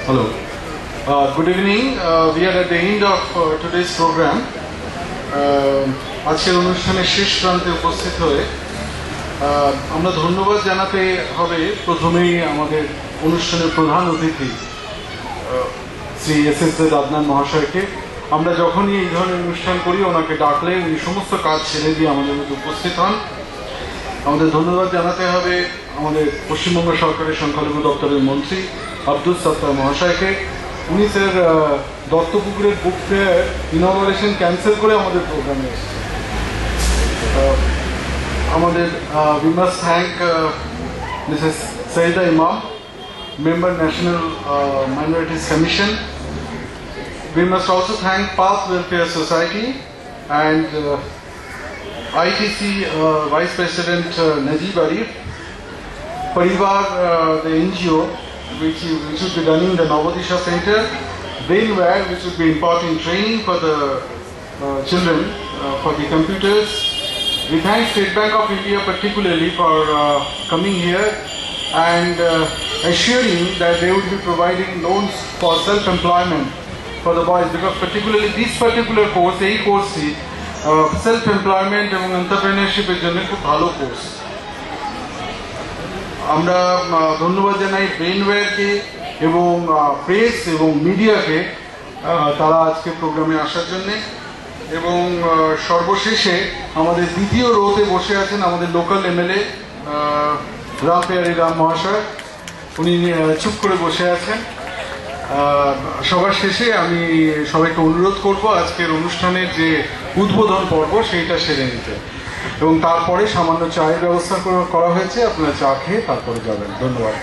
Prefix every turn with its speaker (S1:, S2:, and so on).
S1: Hello. Good evening. We are at the end of today's program. আজকের অনুষ্ঠানের শেষ প্রান্তে উপস্থিত হয়ে আমরা ধন্যবাদ জানাতে হবে প্রথমেই আমাদের অনুষ্ঠানের প্রধান অতিথি শ্রী এস আদনান মহাশয়কে। আমরা যখনই এই ধরনের অনুষ্ঠান করি ওনাকে ডাকলে উনি সমস্ত কাজ ছেড়ে দিয়ে আমাদের মধ্যে উপস্থিত হন। আমাদের ধন্যবাদ জানাতে হবে আমাদের পশ্চিমবঙ্গ সরকারের সংখ্যালঘু দপ্তরের মন্ত্রী আব্দুল সত্তার মহাশয়কে। উনি স্যার দত্তপুকুরের বুক ফেয়ার ইনঅগারেশন ক্যান্সেল করে আমাদের প্রোগ্রামে এসেছেন। আমাদের we must thank Mrs. Saida Imam, Member National Minorities Commission. We must also thank Path Welfare Society and ITC Vice President Najib Arif, Parivar, the NGO which would be running the Navodisha Center, Brainware, which would be imparting training for the children for the computers. We thank State Bank of India particularly for coming here and assuring that they would be providing loans for self-employment for the boys, because particularly this particular course, এই কোর্সটি self-employment এবং entrepreneurship-এর জন্য খুব ভালো course. আমরা ধন্যবাদ জানাই ব্রেনওয়্যারকে এবং প্রেস এবং মিডিয়াকে তারা আজকে প্রোগ্রামে আসার জন্যে। এবং সর্বশেষে আমাদের দ্বিতীয় রোতে বসে আছেন আমাদের লোকাল এমএলএ রামপিয়ারি রাম মহাশয়। উনি চুপ করে বসে আছেন। সবার শেষে আমি সবাইকে অনুরোধ করব আজকের অনুষ্ঠানের যে উদ্বোধন পর্ব সেইটা সেরে নিতে, এবং তারপরে সামান্য চায়ের ব্যবস্থা করা হয়েছে, আপনারা চা খেয়ে তারপরে যাবেন। ধন্যবাদ।